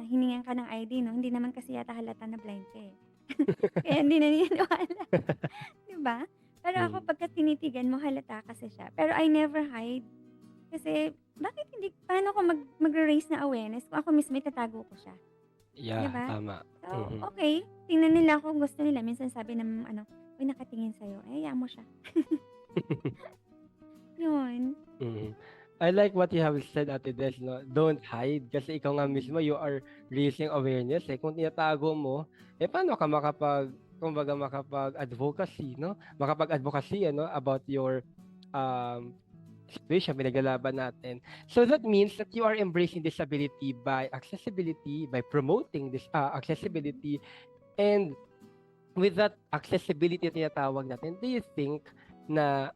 Speaker 3: hiningan ka ng ID, no? Hindi naman kasi yata halata na blind ka eh. Kaya hindi naniniwala. Diba? Pero ako, pagka tinitigan mo, halata kasi siya. Pero I never hide. Kasi, paano ko mag-raise na awareness kung ako mismo itatago ko siya?
Speaker 2: Yeah,
Speaker 3: diba?
Speaker 2: tama.
Speaker 3: So, okay. Tingnan nila kung gusto nila. Minsan sabi ng uy, nakatingin sa'yo. Hayaan mo siya. Yun.
Speaker 2: I like what you have said, Ate Des, no? Don't hide. Kasi ikaw nga mismo, you are raising awareness. Eh, kung tinatago mo, paano ka kumbaga makapag-advocacy, no? Makapag-advocacy, ano, about your um, situation, pinaglalaban natin. So that means that you are embracing disability by accessibility, by promoting this accessibility, and with that accessibility na tinatawag natin, do you think na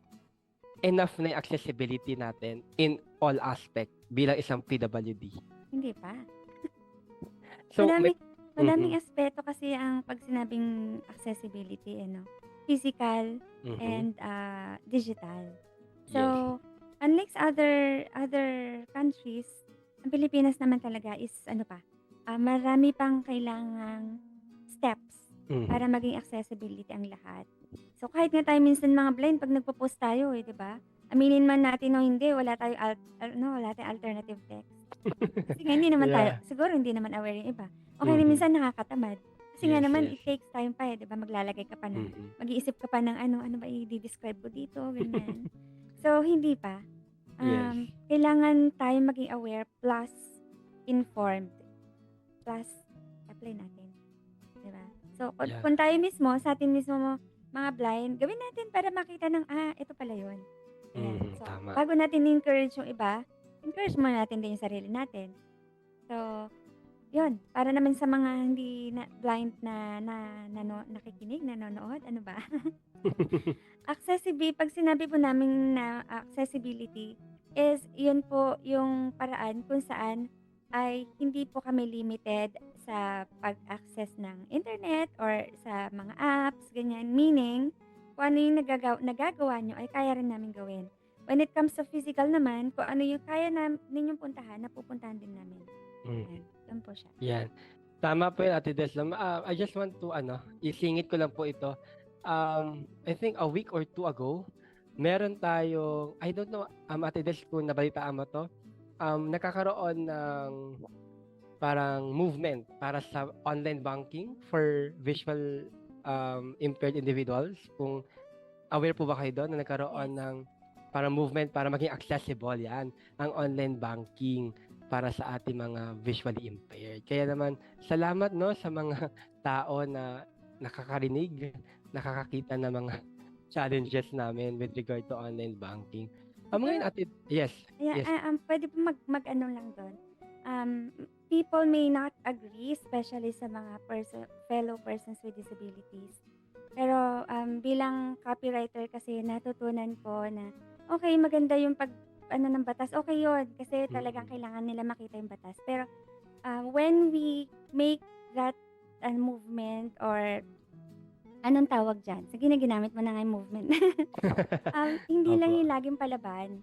Speaker 2: enough na yung accessibility natin in all aspect bilang isang PWD?
Speaker 3: Hindi pa.
Speaker 2: So,
Speaker 3: Madaming aspeto kasi ang pag sinabing accessibility, no? Physical and digital. So, unlike sa other countries, ang Pilipinas naman talaga is marami pang kailangang steps para maging accessibility ang lahat. So kahit nga tayo minsan mga blind pag nagpo-post tayo, 'di ba? Aminin man natin o hindi, wala tayong alternative text. Kasi nga hindi naman tayo, siguro hindi naman aware yung iba. Okay, minsan nakakatamad. Kasi nga naman it takes time pa, 'di ba? Maglalagay ka pa ng mag-iisip ka pa ng ano ba i-describe ko dito, ganyan. So hindi pa. Kailangan tayo maging aware plus informed plus apply natin. 'Di ba? So kung tayo mismo, sa atin mismo mga blind, gawin natin para makita ng ito pala 'yon. So
Speaker 2: Tama.
Speaker 3: bago natin encourage yung iba, encourage muna natin din yung sarili natin. So 'yun, para naman sa mga hindi na blind na nakikinig, nanonood, ano ba? Accessibility, pag sinabi po namin na accessibility is 'yun po yung paraan kung saan ay hindi po kami limited sa pag-access ng internet or sa mga apps, ganyan. Meaning, kung ano yung nagagawa nyo ay kaya rin namin gawin. When it comes to physical naman, kung ano yung kaya ninyong puntahan, napupuntahan din namin. Yan, doon po siya.
Speaker 2: Yan. Tama po yun, Ate Des. I just want to, isingit ko lang po ito. I think a week or two ago, meron tayong, I don't know, Ate Des, kung nabalitaan mo to, nakakaroon ng parang movement para sa online banking for visual impaired individuals. Kung aware po ba kayo doon na nagkaroon ng parang movement para maging accessible yan, ang online banking para sa ating mga visually impaired. Kaya naman, salamat no sa mga tao na nakakarinig, nakakakita ng mga challenges namin with regard to online banking. Ngayon, Ate, yes.
Speaker 3: Pwede po mag-ano lang doon. People may not agree, especially sa mga fellow persons with disabilities. Pero bilang copywriter kasi natutunan ko na okay, maganda yung ng batas. Okay yun, kasi talagang kailangan nila makita yung batas. Pero when we make that movement or anong tawag dyan? Sige na, ginamit mo na nga yung movement. Hindi lang yung laging palaban.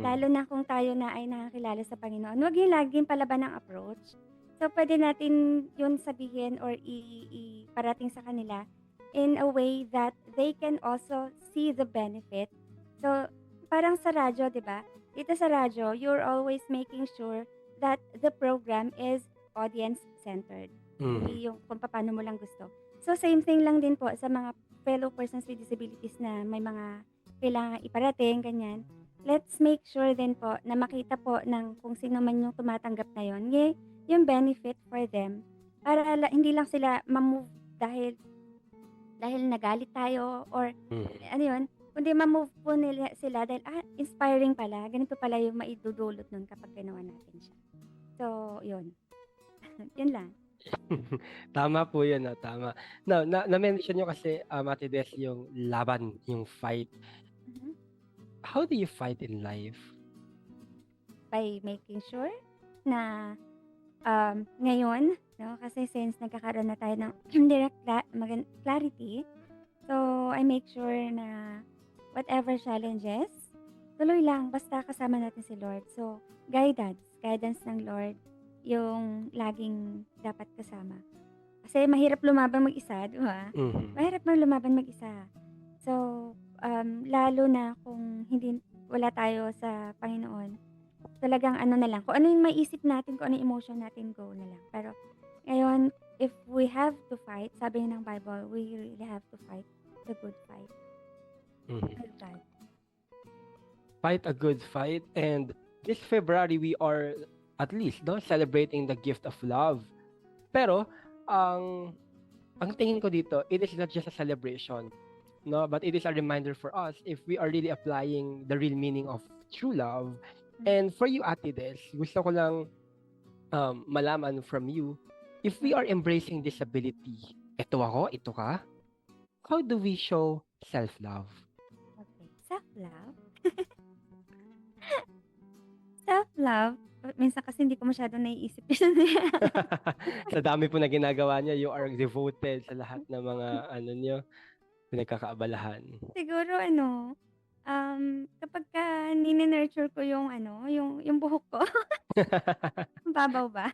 Speaker 3: Lalo na kung tayo na ay nakakilala sa Panginoon. Huwag yung laging palaban ng approach. So, pwede natin yun sabihin or iparating sa kanila in a way that they can also see the benefit. So, parang sa radyo, di ba? Dito sa radyo, you're always making sure that the program is audience-centered. Hindi yung kung paano mo lang gusto. So, same thing lang din po sa mga fellow persons with disabilities na may mga kailangan iparating, ganyan. Let's make sure din po na makita po ng kung sino man yung tumatanggap na yun, yung benefit for them. Para hindi lang sila ma-move dahil nagalit tayo or ano yun, kundi ma-move po nila sila dahil inspiring pala, ganito pala yung maidudulot nun kapag ginawa natin siya. So, yun. Yun lang.
Speaker 2: Tama po yun, no? Tama. Now, na-mention nyo kasi, Ate Des, yung laban, yung fight. How do you fight in life?
Speaker 3: By making sure na ngayon, no, kasi since nagkakaroon na tayo ng direct clarity, so I make sure na whatever challenges, tuloy lang, basta kasama natin si Lord. So, guidance ng Lord, yung laging dapat kasama. Kasi mahirap lumaban mag-isa, di ba? Mahirap lumaban mag-isa. So, lalo na kung wala tayo sa Panginoon, talagang ano na lang, kung ano yung maisip natin, kung ano yung emotion natin, go na lang. Pero, ngayon, if we have to fight, sabi ng Bible, we really have to fight the good fight. With God.
Speaker 2: fight a good fight. And this February, we are at least no, celebrating the gift of love. Pero, ang tingin ko dito, it is not just a celebration, no, but it is a reminder for us if we are really applying the real meaning of true love. And for you, Ate Des, gusto ko lang malaman from you, if we are embracing disability, ito ako, ito ka, how do we show self-love?
Speaker 3: Okay. Self-love? Self-love? Minsan kasi hindi ko masyado naiisip yun.
Speaker 2: Sa dami po na ginagawa niya, you are devoted sa lahat ng mga niyo, pinagkakaabalahan.
Speaker 3: Siguro kapag ka nurture ko yung yung buhok ko, mababaw ba?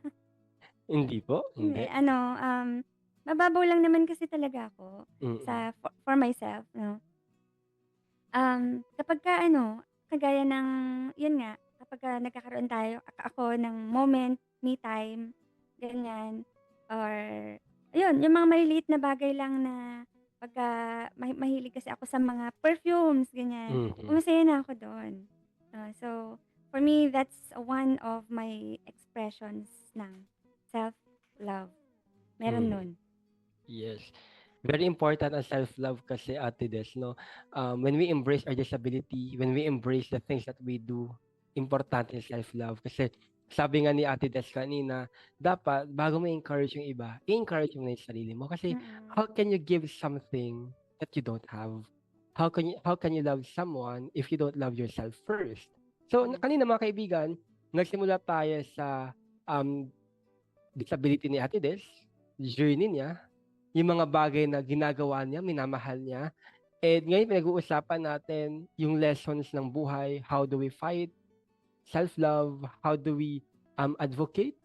Speaker 2: Hindi po,
Speaker 3: Hindi,
Speaker 2: hindi.
Speaker 3: mababaw lang naman kasi talaga ako
Speaker 2: Mm.
Speaker 3: for myself, no? Kapag ka kagaya ng, yun nga, kapag ka nagkakaroon ako ng moment, me time, ganyan, or, ayun, yung mga maliliit na bagay lang na pagka mahilig kasi ako sa mga perfumes, ganyan,
Speaker 2: Mhm.
Speaker 3: masaya na ako doon. So, for me, that's one of my expressions ng self-love. Meron
Speaker 2: Mm.
Speaker 3: nun.
Speaker 2: Yes. Very important ang self-love kasi, Ate Des, no? When we embrace our disability, when we embrace the things that we do, importante yung self-love. Kasi sabi nga ni Ate Des kanina, dapat bago mo encourage yung iba, i-encourage mo na yung sarili mo. Kasi how can you give something that you don't have? How can you love someone if you don't love yourself first? So,
Speaker 3: Yes.
Speaker 2: kanina mga kaibigan, nagsimula tayo sa disability ni Ate Des, journey niya, yung mga bagay na ginagawa niya, minamahal niya. And ngayon pinag-uusapan natin yung lessons ng buhay, how do we fight, self-love, how do we advocate,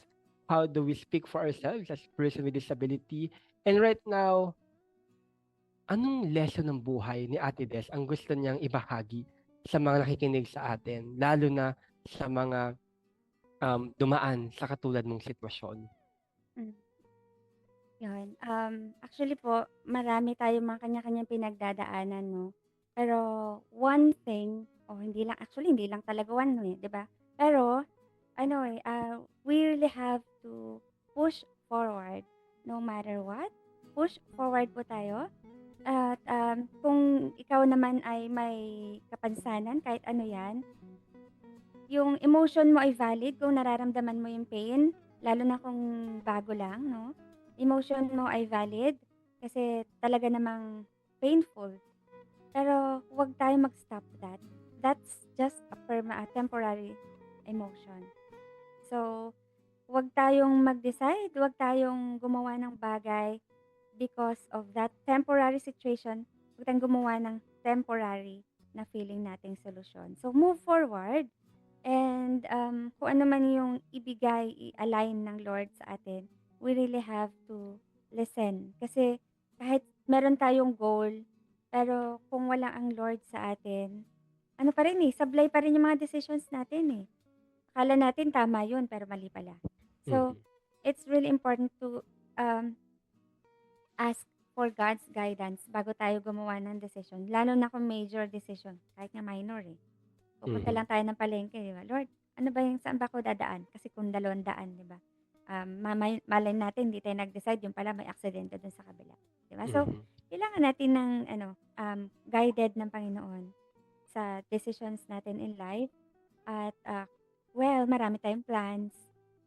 Speaker 2: how do we speak for ourselves as person with disability. And right now, anong lesson ng buhay ni Ate Des ang gusto niyang ibahagi sa mga nakikinig sa atin, lalo na sa mga dumaan sa katulad mong sitwasyon?
Speaker 3: Yun, actually po, marami tayong mga kanya-kanyang pinagdadaanan, no? Pero one thing, hindi lang talaga one, no, 'di ba? Pero we really have to push forward no matter what. Push forward po tayo. At kung ikaw naman ay may kapansanan, kahit ano 'yan, yung emotion mo ay valid kung nararamdaman mo yung pain, lalo na kung bago lang, no? Emotion mo ay valid kasi talaga namang painful. Pero huwag tayo mag-stop that. That's just a temporary emotion. So, huwag tayong mag-decide, huwag tayong gumawa ng bagay because of that temporary situation. Huwag tayong gumawa ng temporary na feeling nating solusyon. So, move forward. And kung ano man yung i-align ng Lord sa atin, we really have to listen. Kasi kahit meron tayong goal, pero kung wala ang Lord sa atin, ano pa rin sablay pa rin yung mga decisions natin. Akala natin tama yun, pero mali pala. So, it's really important to ask for God's guidance bago tayo gumawa ng decision. Lalo na kung major decision, kahit nga minor Pupunta lang tayo ng palengke, di ba? Lord, ano ba saan ba ako dadaan? Kasi kung 200, di ba? Malay natin, hindi tayo nag-decide, yung pala may aksidente dun sa kabila. Di ba? So, kailangan natin ng guided ng Panginoon sa decisions natin in life. At, marami tayong plans.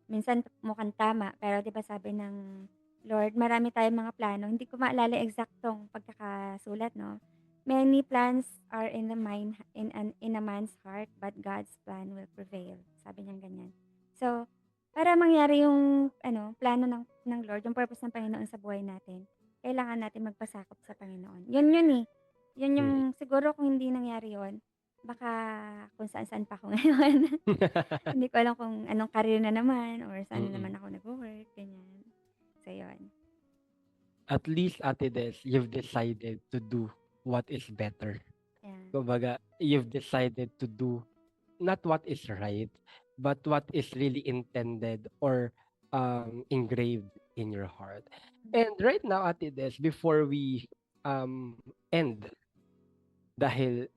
Speaker 3: Minsan mukhang tama, pero di ba sabi ng Lord, marami tayong mga plano. Hindi ko maalala eksaktong pagkakasulat, no? Many plans are in a man's heart, but God's plan will prevail. Sabi niya ganyan. So, para mangyari yung plano ng Lord, yung purpose ng Panginoon sa buhay natin, kailangan natin magpasakop sa Panginoon. Yun eh. Yun yung siguro kung hindi nangyari yun, baka kung saan-saan pa ako ngayon. Hindi ko alam kung anong career na naman or saan na naman ako nag-work, ganyan. So, yun.
Speaker 2: At least, Ate Des, you've decided to do what is better.
Speaker 3: Yeah.
Speaker 2: Kumbaga, you've decided to do not what is right, but what is really intended or engraved in your heart. And right now, Ate Des, before we end, dahil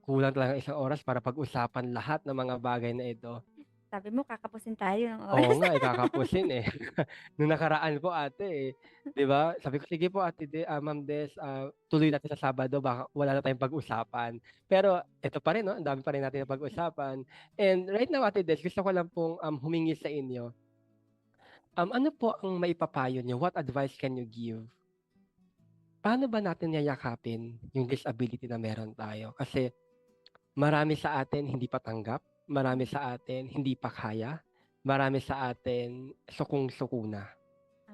Speaker 2: kulang talaga isang oras para pag-usapan lahat ng mga bagay na ito.
Speaker 3: Sabi mo kakapusin tayo ng
Speaker 2: Oo
Speaker 3: oras.
Speaker 2: nga, kakapusin eh. Nung nakaraan po ate eh. 'Di ba? Sabi ko, sige po Ma'am Des, tuloy natin sa Sabado, baka wala na tayong pag-usapan. Pero ito pa rin, no? Ang dami pa rin natin na pag-usapan. And right now, Ate Des, gusto ko lang pong humingi sa inyo. Ano po ang maipapayo niyo? What advice can you give? Paano ba natin yayakapin yung disability na meron tayo? Kasi marami sa atin hindi pa tanggap, marami sa atin hindi pa kaya, marami sa atin sukong-suko na.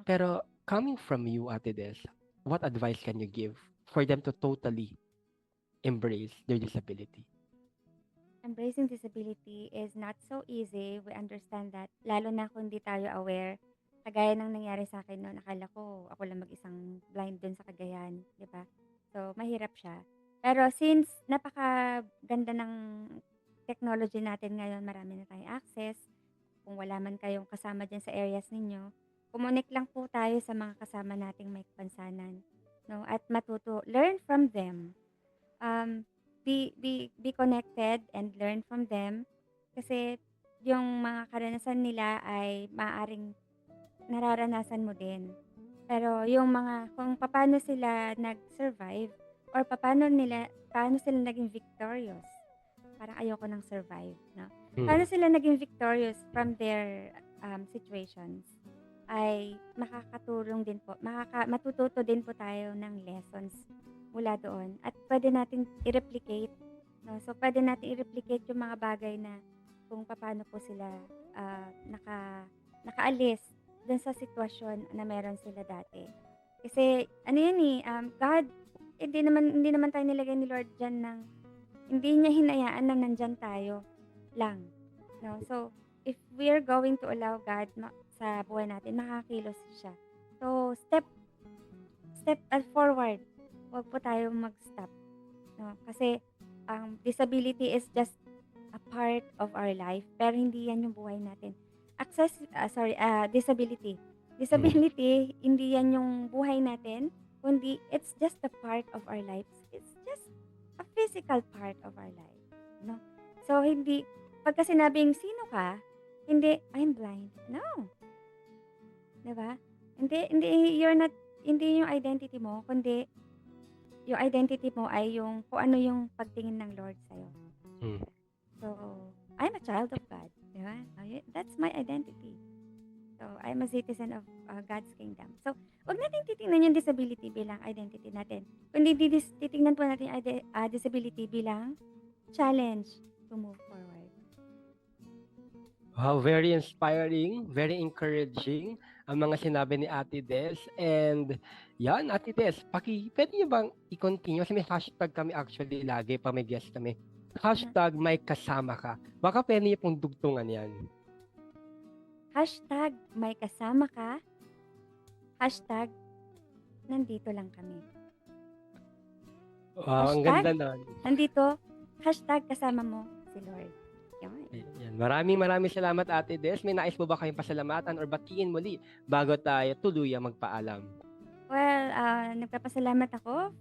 Speaker 2: Pero coming from you, Ate Des, what advice can you give for them to totally embrace their disability?
Speaker 3: Embracing disability is not so easy. We understand that. Lalo na kung di tayo aware. Kagaya ng nangyari sa akin noon, akala ko ako lang mag-isang blind dun sa Cagayan, di ba? So, mahirap siya. Pero since napakaganda ng technology natin ngayon, marami na tayong access. Kung wala man kayong kasama dyan sa areas ninyo, kumunik lang po tayo sa mga kasama nating may kapansanan. No? At learn from them. Be connected and learn from them. Kasi yung mga karanasan nila ay maaaring nararanasan mo din. Pero yung kung paano sila nag-survive or paano sila naging victorious. Parang ayoko ng survive, no? Paano sila naging victorious from their situations ay makakatulong din po. Matututo din po tayo ng lessons mula doon at pwede natin i-replicate, no? So pwede natin i-replicate yung mga bagay na kung paano po sila nakaalis dun sa sitwasyon na meron sila dati. Kasi ano yan God, hindi naman tayo nilagay ni Lord diyan ng hindi niya hinayaan na nandyan tayo lang. No? So, if we're going to allow God sa buhay natin, makakilos siya. So, step forward. Huwag po tayo mag-stop. No? Kasi, disability is just a part of our life, pero hindi yan yung buhay natin. Disability. Disability, hindi yan yung buhay natin, kundi it's just a part of our lives. It's just a physical part of our life, no? So hindi pagka sinabing sino ka, hindi I'm blind. No. 'Di ba? Hindi yung identity mo, kundi yung identity mo ay yung kung ano yung pagtingin ng Lord sa iyo. So, I'm a child of God, 'di ba? That's my identity. So, I'm a citizen of God's kingdom. So, wag natin titingnan yung disability bilang identity natin. Kundi titingnan po natin yung disability bilang challenge to move forward.
Speaker 2: Wow, very inspiring, very encouraging ang mga sinabi ni Ate Des. And yan, Ate Des, pwede niyo bang i-continue? Kasi may hashtag kami actually lagi pa may guest kami. Hashtag may kasama ka. Baka pwede niyo pong dugtungan yan.
Speaker 3: Hashtag may kasama ka. Hashtag nandito lang kami.
Speaker 2: Wow, ang ganda nun.
Speaker 3: Nandito, hashtag kasama mo si Lord.
Speaker 2: Yan. Maraming salamat, Ate Des. May nais mo ba kayong pasalamatan or batiin muli bago tayo tuluyang magpaalam?
Speaker 3: Well, nagpapasalamat ako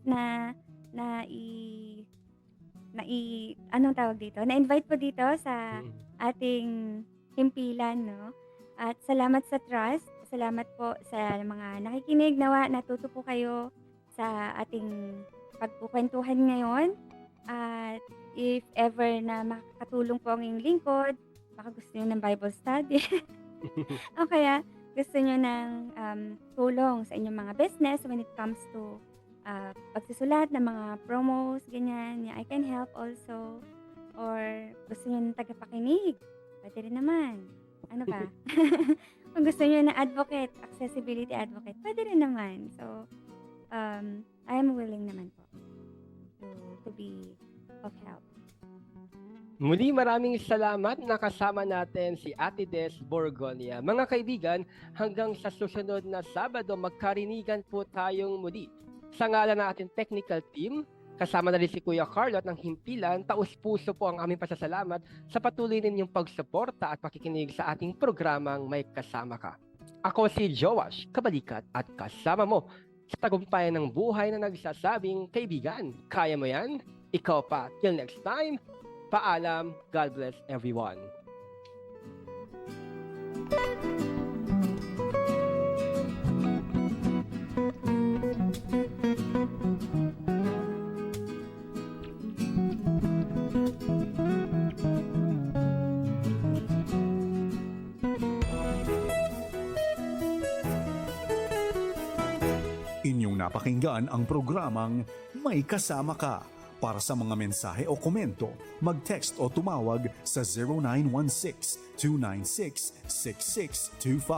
Speaker 3: anong tawag dito? Na-invite po dito sa ating himpilan, no? At salamat sa trust. Salamat po sa mga nakikinig. Nawa, natuto po kayo sa ating pagkukwentuhan ngayon. At if ever na makakatulong po ang inyong lingkod, baka gusto nyo ng Bible study. O kaya gusto nyo ng tulong sa inyong mga business when it comes to pagsusulat ng mga promos, ganyan. I can help also. Or gusto nyo ng tagapakinig, pwede rin naman. Ano ba? Kung gusto nyo ng advocate, accessibility advocate, pwede rin naman. So, I'm willing naman po to be of help.
Speaker 2: Muli maraming salamat. Nakasama natin si Ate Des Borgonia. Mga kaibigan, hanggang sa susunod na Sabado, magkarinigan po tayong muli. Sa ngalan ng ating technical team, kasama na rin si Kuya Carlo at ng Himpilan, taus-puso po ang aming pasasalamat sa patuloy ninyong pagsuporta at pakikinig sa ating programang May Kasama Ka. Ako si Joash Kabalikat at kasama mo sa tagumpayan ng buhay na nagsasabing, kaibigan, kaya mo yan? ikaw pa. Till next time, paalam. God bless everyone.
Speaker 1: Inyong napakinggan ang programang May Kasama Ka. Para sa mga mensahe o komento, mag-text o tumawag sa 0916-296-6625.